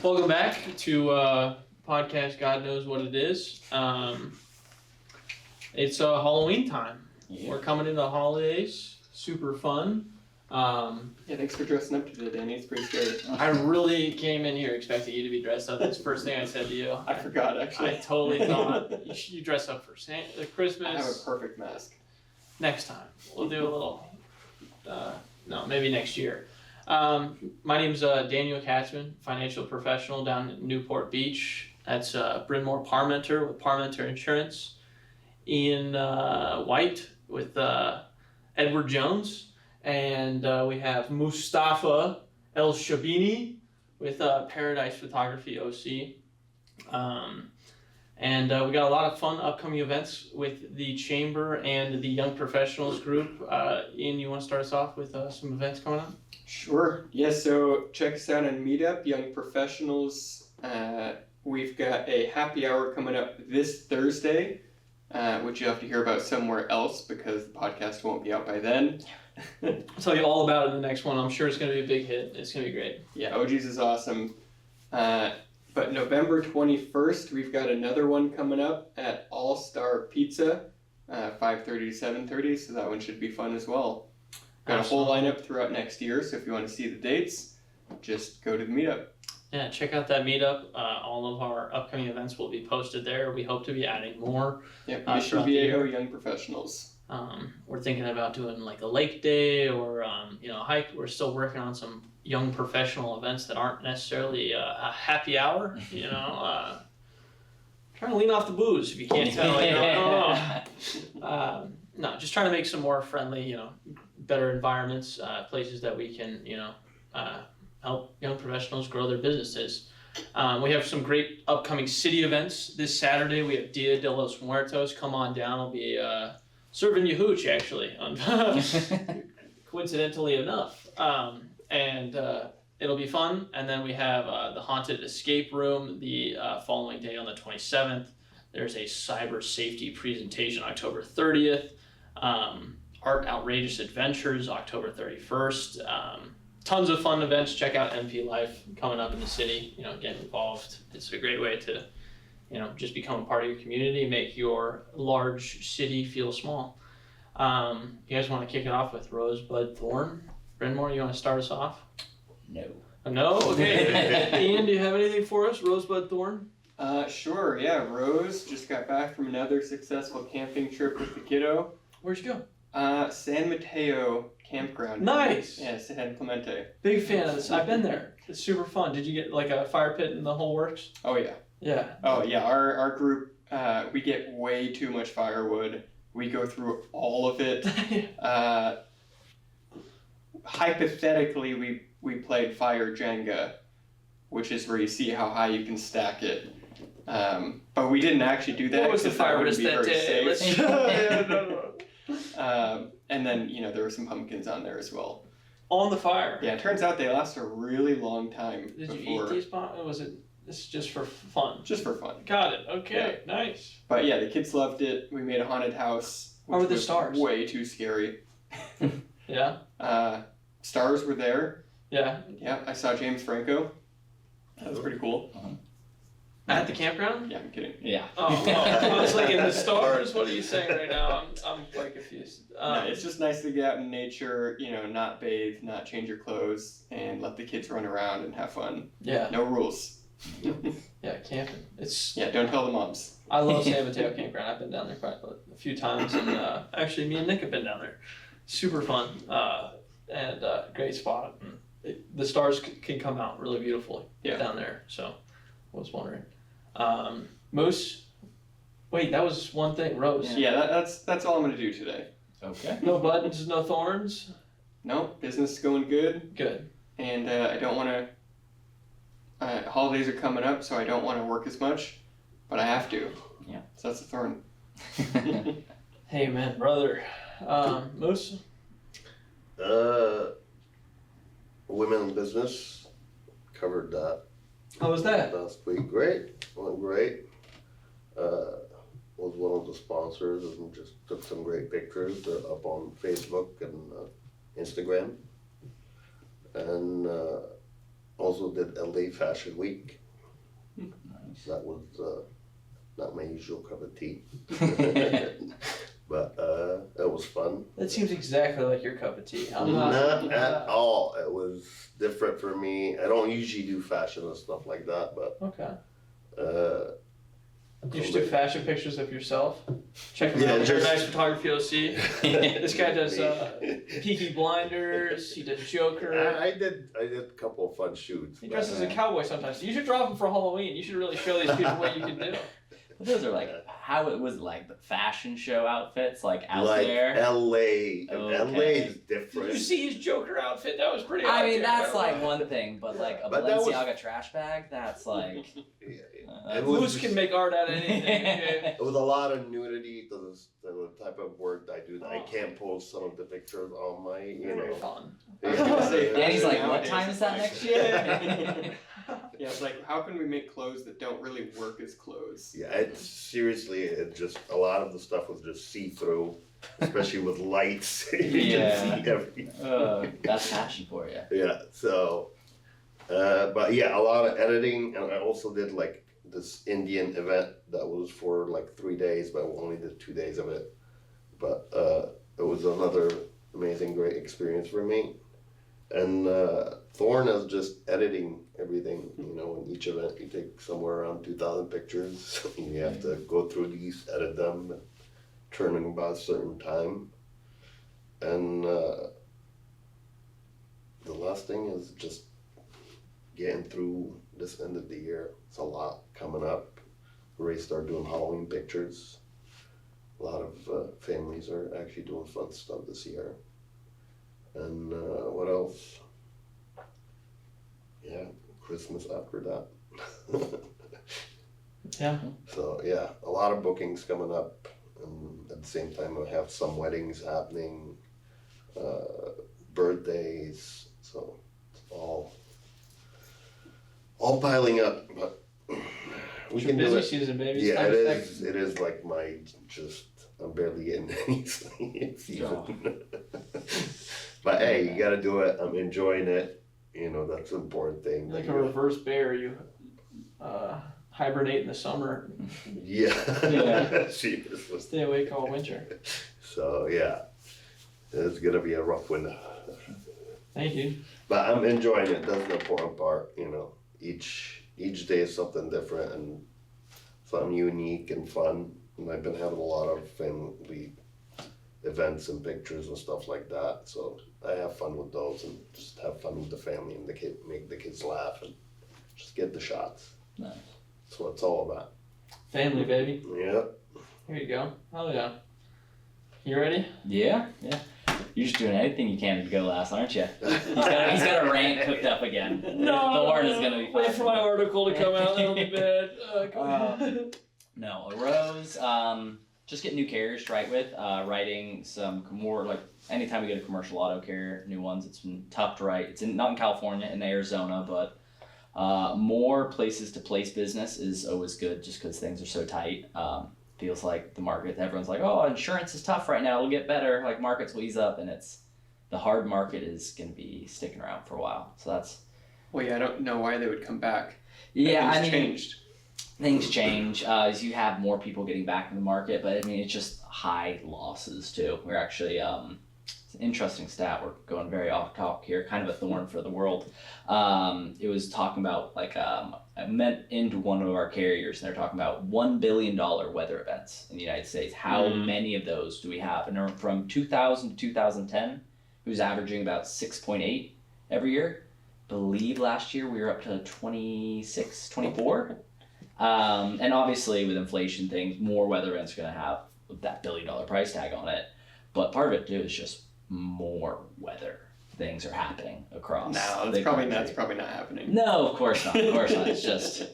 Welcome back to podcast God Knows What It Is. It's Halloween time. Yeah. We're coming into the holidays. Super fun. Thanks for dressing up today, Danny. It's pretty scary. I really came in here expecting you to be dressed up. That's the first thing I said to you. I forgot, actually. I totally thought you dress up for Christmas. I have a perfect mask. Next time. We'll do a little... no, maybe next year. My name's Daniel Katzman, financial professional down in Newport Beach. That's Bryn Parmenter with Parmenter Insurance. Ian White with Edward Jones. And we have Moustafa Elshaabini with Paradise Photography OC. And we got a lot of fun upcoming events with the Chamber and the Young Professionals group. Ian, you want to start us off with some events coming up? Sure. Yeah, so check us out on Meetup, Young Professionals. We've got a happy hour coming up this Thursday, which you'll have to hear about somewhere else because the podcast won't be out by then. I'll tell you all about it in the next one. I'm sure it's going to be a big hit. It's going to be great. Yeah, OG's is awesome. But November 21st, we've got another one coming up at All Star Pizza, 5:30 to 7:30, so that one should be fun as well. Got a whole lineup throughout next year, so if you want to see the dates, just go to the meetup. Yeah, check out that meetup. All of our upcoming events will be posted there. We hope to be adding more. Yep, Viejo, Young Professionals. We're thinking about doing like a lake day or a hike. We're still working on some young professional events that aren't necessarily a happy hour. Trying to lean off the booze if you can't tell. No, just trying to make some more friendly, better environments, places that we can, help young professionals grow their businesses. We have some great upcoming city events. This Saturday we have Dia de los Muertos. Come on down. I'll be serving you hooch, actually, coincidentally enough. And it'll be fun. And then we have the Haunted Escape Room the following day on the 27th. There's a cyber safety presentation October 30th. Art Outrageous Adventures October 31st. Tons of fun events. Check out MP Life coming up in the city. Get involved. It's a great way to just become a part of your community, make your large city feel small. You guys want to kick it off with Rosebud Thorn? Brynmore, you want to start us off? No. No? Okay. Ian, do you have anything for us, Rosebud Thorn? Sure, yeah. Rose just got back from another successful camping trip with the kiddo. Where'd you go? San Mateo Campground. Nice! Yeah, San Clemente. Big fan of this. I've been there. It's super fun. Did you get like a fire pit and the whole works? Oh, yeah. Yeah. Oh, yeah. Our group, we get way too much firewood. We go through all of it. Hypothetically, we played Fire Jenga, which is where you see how high you can stack it. But we didn't actually do that. What was the fire risk that day? And then, there were some pumpkins on there as well. On the fire? Yeah, it turns out they last a really long time. Did you eat these pumpkins? Or was it... This is just for fun. Just for fun. Got it. Okay. Yeah. Nice. But yeah, the kids loved it. We made a haunted house. How were the stars? Way too scary. Yeah. Stars were there. Yeah. Yeah. I saw James Franco. That was pretty cool. At the campground? Yeah, I'm kidding. Yeah. Oh, I was like in the stars. What are you saying right now? I'm quite confused. No, it's just nice to get out in nature. Not bathe, not change your clothes, and let the kids run around and have fun. Yeah. No rules. Yeah, camping. Don't tell the moms. I love San Mateo Campground. I've been down there quite a few times, and actually, me and Nick have been down there. Super fun, and great spot. The stars can come out really beautifully down there. So, I was wondering. Moose. Wait, that was one thing. Rose. Yeah, that's all I'm gonna do today. Okay. No buttons, no thorns. No, business is going good. Good. And I don't want to. Holidays are coming up, so I don't want to work as much, but I have to. Yeah. So that's a thorn. Hey, man, brother. Moose? Women in business, covered that. How was that? Last week, great, went great. Was one of the sponsors and just took some great pictures. They're up on Facebook and Instagram. And also did LA Fashion Week. Nice. That was not my usual cup of tea. But it was fun. That seems exactly like your cup of tea. Not at all. It was different for me. I don't usually do fashion and stuff like that, but Okay. You should do fashion pictures of yourself. Check him Yeah, out. just- Nice Photography OC. This guy does Peaky Blinders. He does Joker. I did a couple of fun shoots. He but- dresses as a cowboy sometimes. You should drop him for Halloween. You should really show these people what you can do. But those are like, how it was like the fashion show outfits, like out like there. LA. And Okay. LA is Did different. you see his Joker outfit? That was pretty. I out mean, there. that's like one thing, but like a But that was- Balenciaga trash bag, that's like. Yeah, It Moose was- can make art out of anything. Okay? It was a lot of nudity. The type of work I do. I can't post some of the pictures on my, Very fun. I was gonna say, Danny's like, what nowadays time is that it's next like- year? Yeah, it's like, how can we make clothes that don't really work as clothes? Yeah, it's seriously, it just, a lot of the stuff was just see-through, especially with lights. You Yeah. can see everything. That's fashion for you. Yeah, so, but yeah, a lot of editing, and I also did like this Indian event that was for like 3 days, but I only did 2 days of it. But it was another amazing, great experience for me. And Thorn is just editing everything, you know, in each event you take somewhere around 2,000 pictures. You have to go through these, edit them, and turn them about a certain time. And the last thing is just getting through this end of the year. It's a lot coming up. We already started doing Halloween pictures. A lot of families are actually doing fun stuff this year. And what else? Yeah, Christmas after that. Yeah. So yeah, a lot of bookings coming up. And at the same time, I have some weddings happening, birthdays. So it's all piling up. But we It's your can do busy it. season, baby. It's Yeah, time it to is. It is like my just. I'm barely getting any sleep even. But hey, you gotta do it. I'm enjoying it. You know, that's an important thing. You're like a reverse bear. You hibernate in the summer, Yeah. Yeah. Seriously. stay awake all winter. So yeah, it's gonna be a rough winter. Thank you. But I'm enjoying it. That's the important part. You know, each day is something different and something unique and fun. And I've been having a lot of family events and pictures and stuff like that. So I have fun with those and just have fun with the family and make the kids laugh and just get the shots. Nice. That's what it's all about. Family, baby. Yep. Here you go. Hell yeah. You ready? Yeah. You're just doing anything you can to go last, aren't you? He's got a rant cooked up again. Thorn is gonna be Wait fine. for my article to come out. That'll be bad. Go ahead. No, a rose. Just get new carriers to write with. Writing some more like anytime we get a commercial auto carrier, new ones. It's been tough to write. It's not in California, in Arizona, but more places to place business is always good, just because things are so tight. Feels like the market. Everyone's like, oh, insurance is tough right now. It'll get better. Like markets will ease up, and the hard market is going to be sticking around for a while. So that's. Well, yeah, I don't know why they would come back. Yeah, Things I mean. changed. Things change as you have more people getting back in the market, but I mean it's just high losses too. We're actually it's an interesting stat. We're going very off topic here, kind of a thorn for the world. It was talking about like I went into one of our carriers and they're talking about $1 billion weather events in the United States. How many of those do we have? And from 2000 to 2010, it was averaging about 6.8 every year. Believe last year we were up to 26, 24. And obviously with inflation things, more weather events are going to have that $1 billion price tag on it. But part of it too is just more weather things are happening across. No, the country. that's probably not happening. No, of course not. Of course not. It's just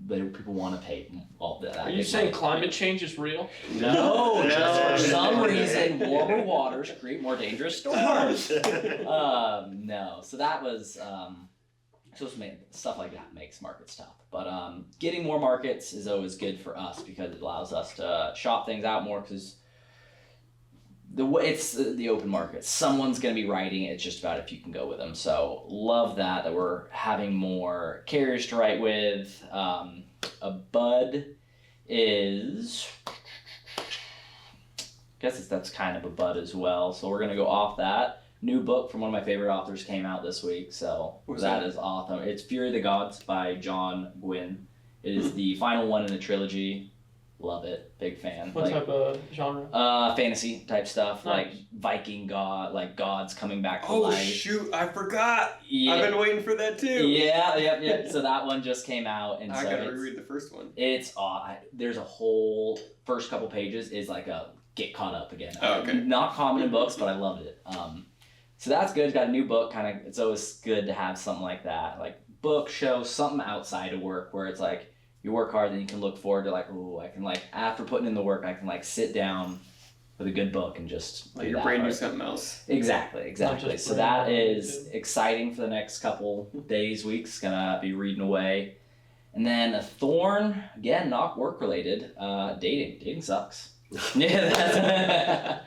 people want to pay all that. Are you saying climate change is real? No, just for some no. reason, warmer waters create more dangerous storms. No, so that was stuff like that makes markets tough. But getting more markets is always good for us because it allows us to shop things out more. Because it's the open market. Someone's going to be writing it. It's just about if you can go with them. So love that we're having more carriers to write with. A bud is, I guess that's kind of a bud as well. So we're going to go off that. New book from one of my favorite authors came out this week. So that is awesome. It's Fury of the Gods by John Gwynne. It is the final one in the trilogy. Love it. Big fan. What type of genre? Fantasy type stuff, Nice. like Viking gods coming back to Oh life. shoot! I forgot. Yeah. I've been waiting for that too. Yeah, yep. So that one just came out, and I so gotta reread the first one. it's there's a whole first couple pages is like a get caught up again. Oh, okay. Not common in books, but I loved it. So that's good. Got a new book. Kind of, it's always good to have something like that, like book, show, something outside of work where it's like. You work hard, then you can look forward to like, ooh, I can like after putting in the work, I can like sit down with a good book and just Let do your that, brain do right? something else. Exactly. just So brain that work, is too. exciting for the next couple days, weeks. Gonna be reading away, and then a thorn again, not work related. Dating sucks. Yeah, that's That's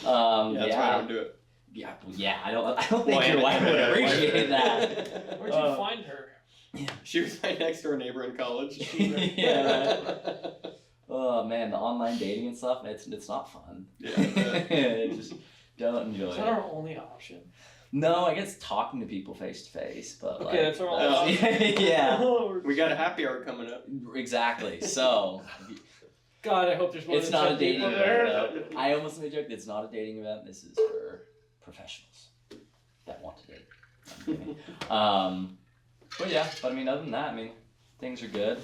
why I don't do it. yeah. I don't think your wife would appreciate that. Where'd you find her? She was my next door neighbor in college. Yeah. Oh man, the online dating and stuff, it's not fun. Yeah. Just don't enjoy Is it. that our only option? No, I guess talking to people face to face, but Okay, like, that's our only option. yeah, We got a happy hour coming up. exactly. So God, I hope there's more it's than not 10 a dating people event. there. Though. I almost made a joke. It's not a dating event. This is for professionals that want to date. I'm kidding. But yeah, but I mean, other than that, I mean, things are good.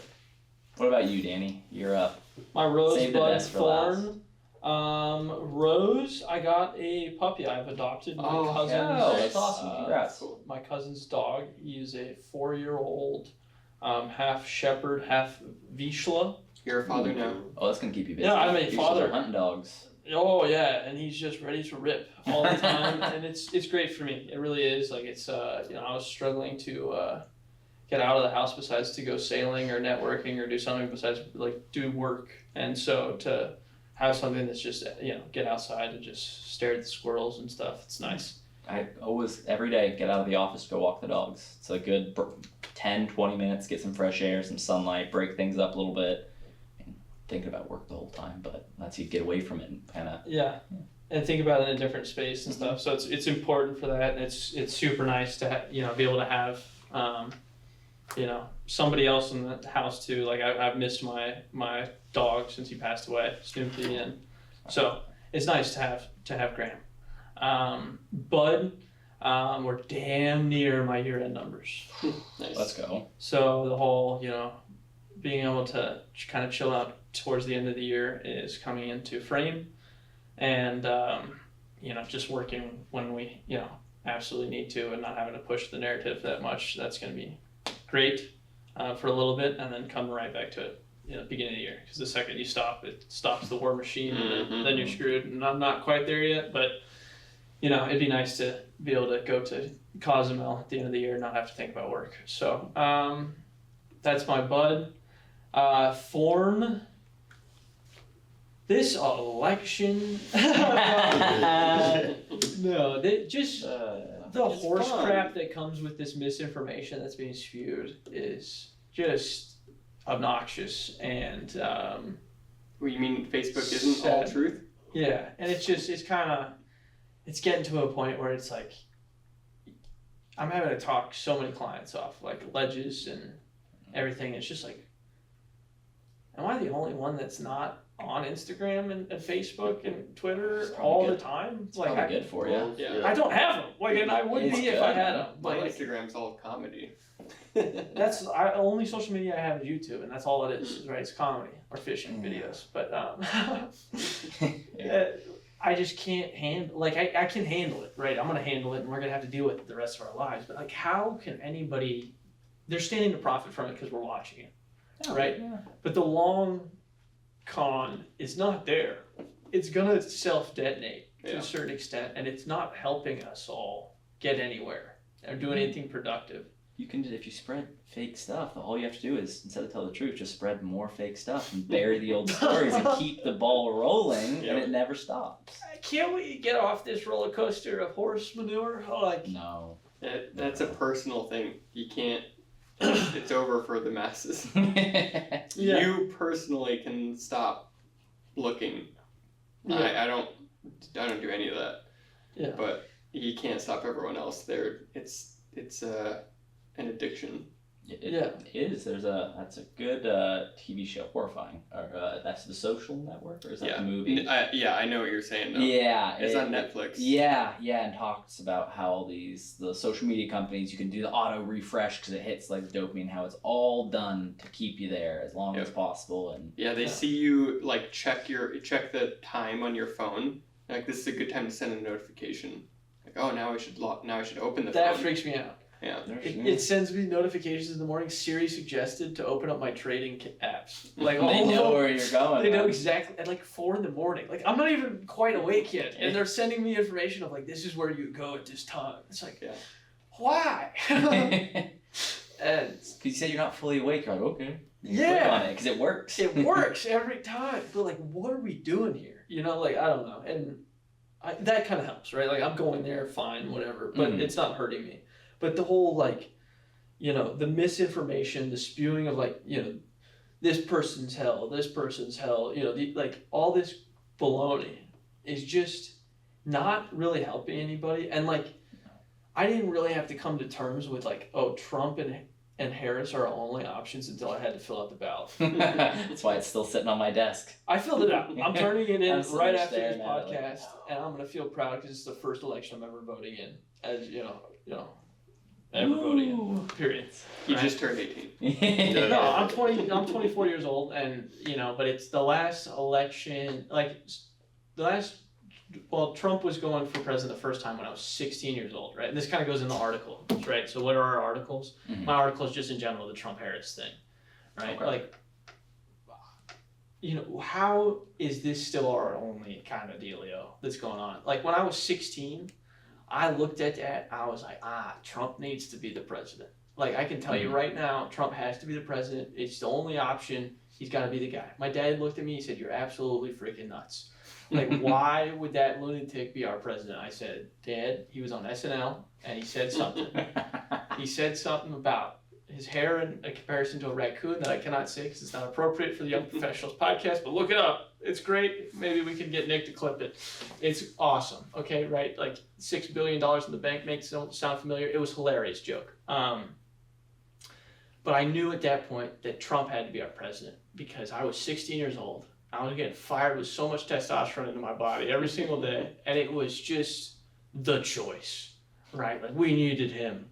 What about you, Danny? You're up. My Save the rosebud best for last. thorn. Rose, I got a puppy. I've adopted my cousin's. Oh, that's awesome. uh, Congrats. My cousin's dog. He is a 4-year-old, half shepherd, half Vizsla. You're a father now. Oh, that's gonna keep you busy. Yeah, I'm a Usually father. they're hunting dogs. Oh yeah, and he's just ready to rip all the time, and it's great for me. It really is. Like it's I was struggling to get out of the house besides to go sailing or networking or do something besides like do work, and so to have something that's just get outside and just stare at the squirrels and stuff. It's nice. I always, every day, get out of the office, go walk the dogs. It's a good 10, 20 minutes, get some fresh air, some sunlight, break things up a little bit. And thinking about work the whole time, but lets you get away from it and kind of. Yeah. And think about it in a different space and stuff. So it's important for that, and it's super nice to be able to have somebody else in the house too. Like I've missed my dog since he passed away, Snoopy, and so it's nice to have Graham. Bud, we're damn near my year-end numbers. Nice. Let's go. So the whole being able to kind of chill out towards the end of the year is coming into frame, and just working when we absolutely need to, and not having to push the narrative that much. That's going to be great for a little bit, and then come right back to it beginning of the year, because the second you stop, it stops the war machine, and then you're screwed. And I'm not quite there yet, but it'd be nice to be able to go to Cozumel at the end of the year and not have to think about work. So that's my bud. Thorn. This election. No, just the It's horse fun. crap that comes with this misinformation that's being spewed is just obnoxious, and What, you mean Facebook isn't all Sad. truth? yeah, and it's getting to a point where it's like I'm having to talk so many clients off like ledges and everything. It's just like, am I the only one that's not on Instagram and Facebook and Twitter It's probably all good. the time? It's Like probably good for you. Well, yeah. I don't have them. Like, and I would It's be if I good, had man. them. My But like, Instagram's all comedy. that's only social media I have is YouTube, and that's all it is. Right? It's comedy or fishing videos. But I just can't handle. Like, I can handle it. Right? I'm gonna handle it, and we're gonna have to deal with it the rest of our lives. But like, how can anybody? They're standing to profit from it because we're watching it. Right? Yeah. But the long con is not there. It's gonna self-detonate to Yeah. a certain extent, and it's not helping us all get anywhere or do anything productive. You can, if you spread fake stuff, all you have to do is, instead of tell the truth, just spread more fake stuff and bury the old stories and keep the ball rolling, and it never stops. Can't we get off this roller coaster of horse manure? No. That's a personal thing. You can't. It's over for the masses. Yeah. You personally can stop looking. Yeah. I don't do any of that. Yeah. But you can't stop everyone else. It's an addiction. It is. That's a good TV show. Horrifying. Or that's The Social Network, or is that the movie? I know what you're saying though. Yeah, it's on Netflix. Yeah, and talks about how the social media companies, you can do the auto refresh because it hits like the dopamine, how it's all done to keep you there as long as possible. And they see you like check the time on your phone. Like, this is a good time to send a notification. Like, oh, now I should open the phone. That freaks me out. Yeah. It sends me notifications in the morning. Siri suggested to open up my trading apps. Like, they know where you're going. They know exactly at like 4 a.m. Like, I'm not even quite awake yet, and they're sending me information of like, this is where you go at this time. It's like, why? And because you said you're not fully awake, you're like, okay. You click on it because it works. It works every time. But like, what are we doing here? Like, I don't know. And that kind of helps, right? Like, I'm going there, fine, whatever. But it's not hurting me. But the whole, like, the misinformation, the spewing of, like, this person's hell, like, all this baloney is just not really helping anybody. And, like, I didn't really have to come to terms with, like, oh, Trump and Harris are our only options until I had to fill out the ballot. That's why it's still sitting on my desk. I filled it out. I'm turning it in right after this at podcast, and I'm going to feel proud because it's the first election I'm ever voting in, as, ever voting in, period. You just turned 18. No, I'm 24 years old, and but it's the last election, Trump was going for president the first time when I was 16 years old, right? And this kind of goes in the article, right? So what are our articles? Mm-hmm. My article is just in general the Trump-Harris thing, right? Okay. Like, how is this still our only kind of dealio that's going on? Like, when I was 16, I looked at that, I was like, Trump needs to be the president. Like, I can tell you right now, Trump has to be the president. It's the only option. He's got to be the guy. My dad looked at me, he said, you're absolutely freaking nuts. Like, why would that lunatic be our president? I said, Dad, he was on SNL, and he said something. He said something about his hair in a comparison to a raccoon that I cannot say because it's not appropriate for the Young Professionals podcast, but look it up. It's great. Maybe we can get Nick to clip it. It's awesome. Okay, right? Like, $6 billion in the bank makes it sound familiar. It was a hilarious joke. But I knew at that point that Trump had to be our president because I was 16 years old. I was getting fired with so much testosterone into my body every single day, and it was just the choice, right? Like, we needed him.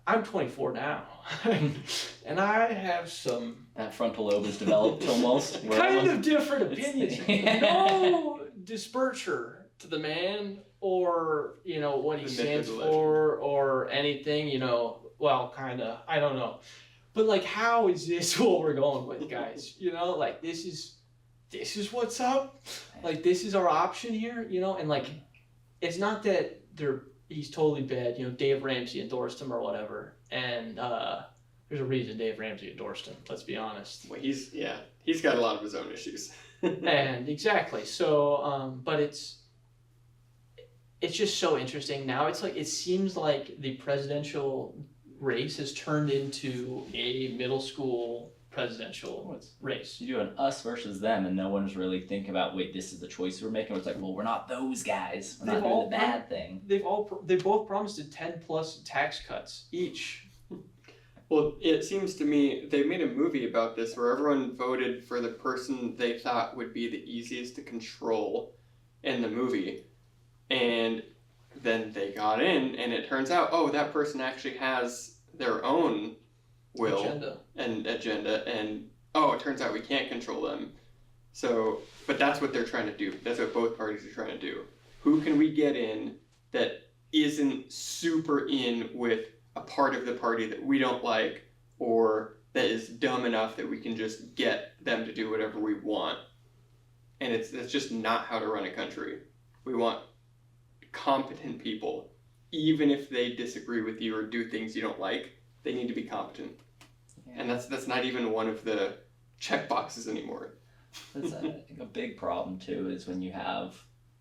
I'm 24 now, and I have some... That frontal lobe is developed almost. kind of different opinions. No disperture to the man or, what he stands for or anything, well, kind of, I don't know. But, like, how is this what we're going with, guys? Like, this is what's up. Like, this is our option here, and, like, it's not that he's totally bad. Dave Ramsey endorsed him or whatever, and there's a reason Dave Ramsey endorsed him. Let's be honest. Well, he's got a lot of his own issues. And exactly. So, but it's just so interesting now. It's like it seems like the presidential race has turned into a middle school presidential race. You do an us versus them, and no one's really thinking about, wait, this is the choice we're making. It's like, well, we're not those guys. We're not doing the bad thing. They both promised 10+ tax cuts each. Well, it seems to me they made a movie about this where everyone voted for the person they thought would be the easiest to control in the movie. And then they got in, and it turns out, that person actually has their own will and agenda, and it turns out we can't control them. So, but that's what they're trying to do. That's what both parties are trying to do. Who can we get in that isn't super in with a part of the party that we don't like, or that is dumb enough that we can just get them to do whatever we want? And that's just not how to run a country. We want competent people even if they disagree with you or do things you don't like, they need to be competent. Yeah. And that's not even one of the check boxes anymore. That's I think a big problem too is when you have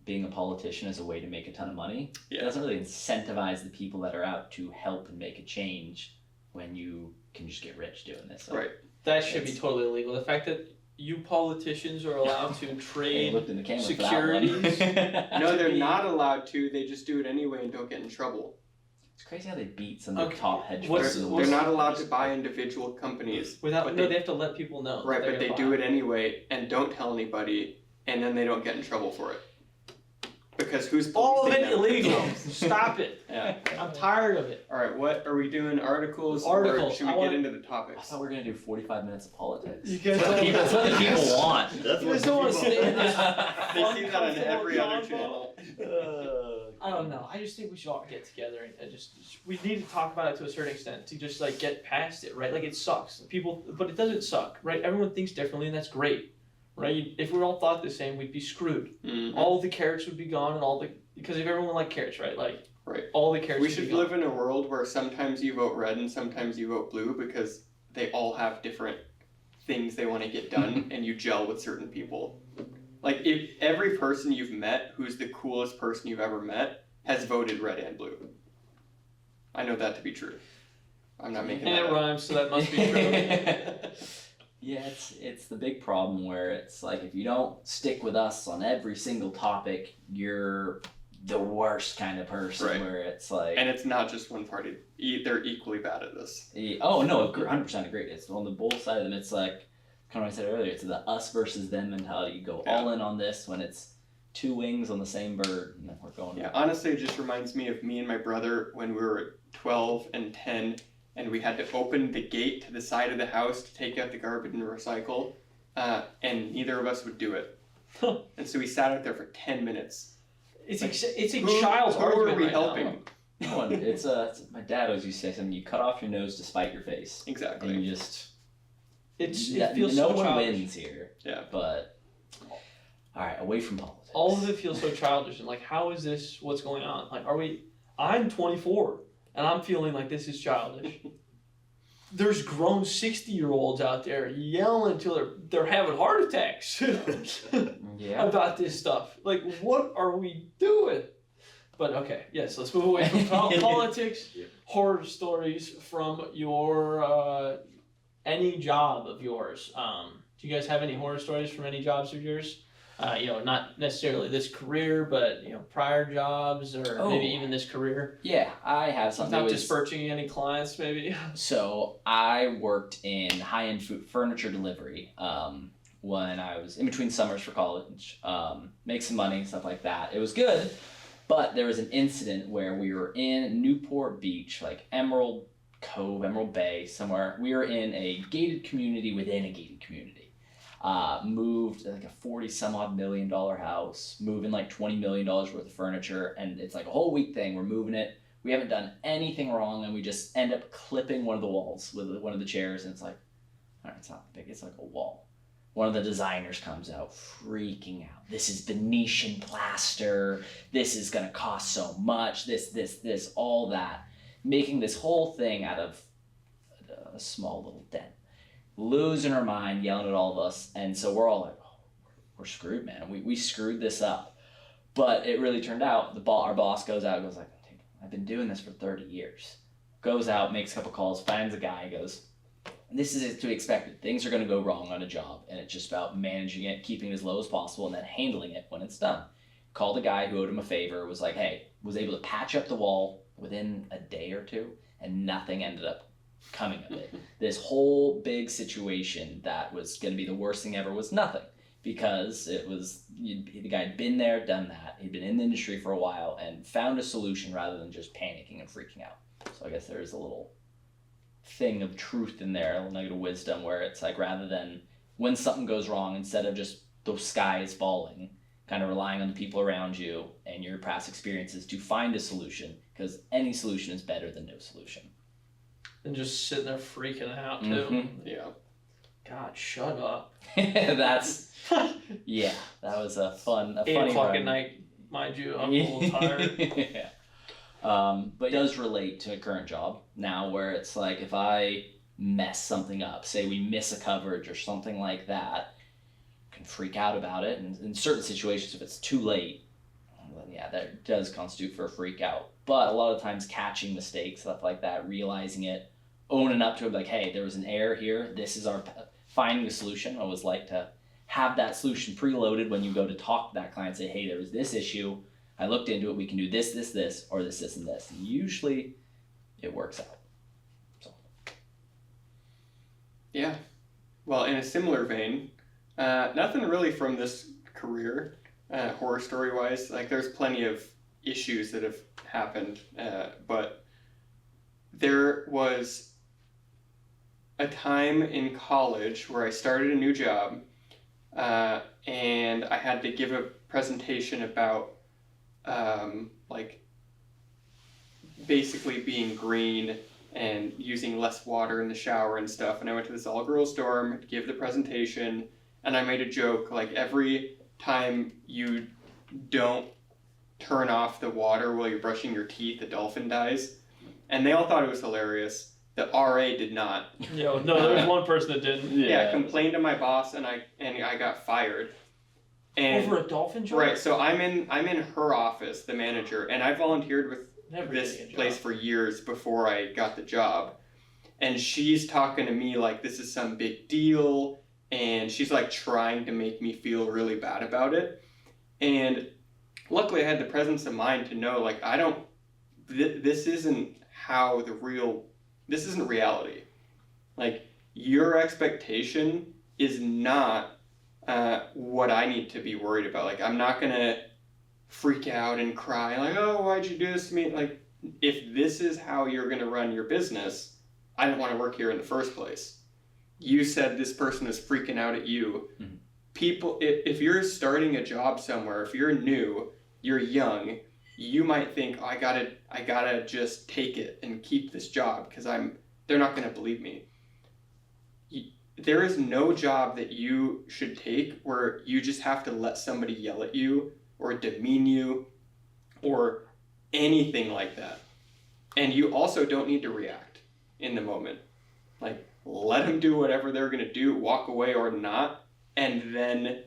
being a politician as a way to make a ton of money. Yeah. It doesn't really incentivize the people that are out to help and make a change when you can just get rich doing this. So Right. That should be totally illegal. The fact that you politicians are allowed to Hey, trade looked in the camera securities. for that one. No, To they're be- not allowed to. They just do it anyway and don't get in trouble. It's crazy how they beat some of the Okay, top hedge what's- funds in the They're world. not allowed to buy individual companies. Without but no, they- they have to let people know. Right, that but they're they gonna do buy. it anyway and don't tell anybody, and then they don't get in trouble for it. Because who's All of policing it them? illegal. Stop it. Yeah. I'm tired of it. All right, what are we doing? Articles? Articles. Or should I we want- get into the I topics? thought we were gonna do 45 minutes of politics. You guys That's what the people, that's what the people want. That's You what guys don't want to people- stay in this. They see that on uncomfortable every other convo. channel. I don't know. I just think we should all get together and just we need to talk about it to a certain extent to just like get past it, right? Like it sucks. People, but it doesn't suck, right? Everyone thinks differently, and that's great, right? If we all thought the same, we'd be screwed. Mhm. All of the carrots would be gone, and all the because if everyone liked carrots, right? Like Right. all the carrots. We would should be gone. live in a world where sometimes you vote red and sometimes you vote blue because they all have different things they want to get done and you gel with certain people. Like if every person you've met who's the coolest person you've ever met has voted red and blue. I know that to be true. I'm not making And that it up. rhymes, so that must be true. Yeah, it's the big problem where it's like if you don't stick with us on every single topic, you're the worst kind of person. Right. Where it's like, And it's not just one party. They're equally bad at this. oh no, 100% agree. It's on the both side of them. It's like kind of what I said earlier. It's the us versus them mentality. You go all in on this when it's two wings on the same bird, and then we're going. Yeah, honestly, it just reminds me of me and my brother when we were 12 and 10, and we had to open the gate to the side of the house to take out the garbage and recycle, and neither of us would do it. And so we sat out there for 10 minutes. It's Like, it's a Who child's are argument we right helping? now. No, it's my dad always used to say something. You cut off your nose to spite your face, and Exactly. you just It that- feels no so one childish. wins here. Yeah. But all right, away from politics. All of it feels so childish, and like, how is this? What's going on? Like, are we? I'm 24, and I'm feeling like this is childish. There's grown 60-year-olds out there yelling until they're having heart attacks Yeah. about this stuff. Like, what are we doing? But okay, yes, let's move away from politics. Yeah. Horror stories from your any job of yours. Do you guys have any horror stories from any jobs of yours? Not necessarily this career, but prior jobs or maybe even this career. Yeah, I have something. Without It was- disparaging any clients, maybe. So I worked in high-end furniture delivery when I was in between summers for college. Make some money, stuff like that. It was good, but there was an incident where we were in Newport Beach, like Emerald Cove, Emerald Bay, somewhere. We were in a gated community within a gated community. Moved like a $40-some-odd million house, moving like $20 million worth of furniture, and it's like a whole week thing. We're moving it. We haven't done anything wrong, and we just end up clipping one of the walls with one of the chairs, and it's like, all right, it's not big, it's like a wall. One of the designers comes out freaking out. This is Venetian plaster. This is gonna cost so much. This, all that. Making this whole thing out of a small little dent. Losing her mind, yelling at all of us, and so we're all like, oh, we're screwed, man. We screwed this up. But it really turned out, our boss goes out and goes like, I've been doing this for 30 years. Goes out, makes a couple calls, finds a guy, goes, this is to be expected. Things are going to go wrong on a job, and it's just about managing it, keeping it as low as possible, and then handling it when it's done. Called a guy who owed him a favor, was like, hey, was able to patch up the wall within a day or two, and nothing ended up coming of it. This whole big situation that was going to be the worst thing ever was nothing, because it was the guy had been there, done that. He'd been in the industry for a while and found a solution rather than just panicking and freaking out. So I guess there's a little thing of truth in there, a little nugget of wisdom, where it's like rather than when something goes wrong, instead of just the sky is falling, kind of relying on the people around you and your past experiences to find a solution, because any solution is better than no solution. And just sitting there freaking out too. Mhm. Yeah. God, shut up. That's yeah. That was a 8 funny o'clock run. at night, mind you. I'm a little tired. Yeah. But it does relate to a current job now, where it's like if I mess something up, say we miss a coverage or something like that, I can freak out about it. And in certain situations, if it's too late, then yeah, that does constitute for a freak out. But a lot of times catching mistakes, stuff like that, realizing it, owning up to it, like, hey, there was an error here. This is our finding a solution. I always like to have that solution preloaded when you go to talk to that client. Say, hey, there was this issue. I looked into it. We can do this, this, this, or this, and this. And usually, it works out. So. Yeah. Well, in a similar vein, nothing really from this career, horror story wise. Like, there's plenty of issues that have happened, but there was a time in college where I started a new job, and I had to give a presentation about like basically being green and using less water in the shower and stuff. And I went to this all-girls dorm to give the presentation, and I made a joke, like, every time you don't turn off the water while you're brushing your teeth, a dolphin dies. And they all thought it was hilarious. The RA did not. Yo, no, there was one person that didn't. Yeah, complained to my boss, and I got fired. And Over a dolphin joke? right, so I'm in her office, the manager, and I volunteered with Never this getting a place job. for years before I got the job. And she's talking to me like this is some big deal, and she's like trying to make me feel really bad about it. And luckily I had the presence of mind to know, like, I don't, this isn't how this isn't reality. Like, your expectation is not what I need to be worried about. Like, I'm not gonna freak out and cry like, oh, why'd you do this to me? Like, if this is how you're gonna run your business, I don't want to work here in the first place. You said this person is freaking out at you. Mm-hmm. People, if you're starting a job somewhere, if you're new, you're young, you might think, oh, I gotta just take it and keep this job because they're not gonna believe me. There is no job that you should take where you just have to let somebody yell at you or demean you or anything like that. And you also don't need to react in the moment. Like, let them do whatever they're going to do, walk away or not, and then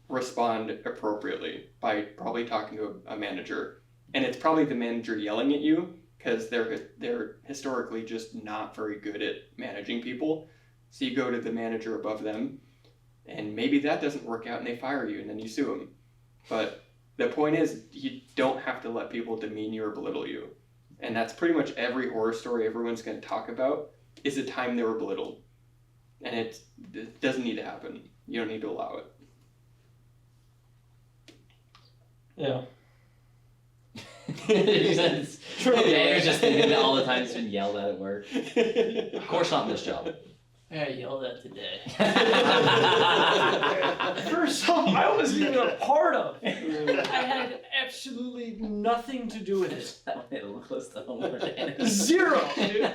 respond appropriately by probably talking to a manager. And it's probably the manager yelling at you because they're historically just not very good at managing people. So you go to the manager above them, and maybe that doesn't work out and they fire you and then you sue them. But the point is, you don't have to let people demean you or belittle you. And that's pretty much every horror story everyone's going to talk about is a time they were belittled. And it doesn't need to happen. You don't need to allow it. Yeah. It's True. Yeah, you're just thinking that all the time he's been yelled at work. Of course not in this job. I got yelled at today. For something I wasn't even a part of. I had absolutely nothing to do with it. That one hit a little close to home. wasn't it? Zero, dude.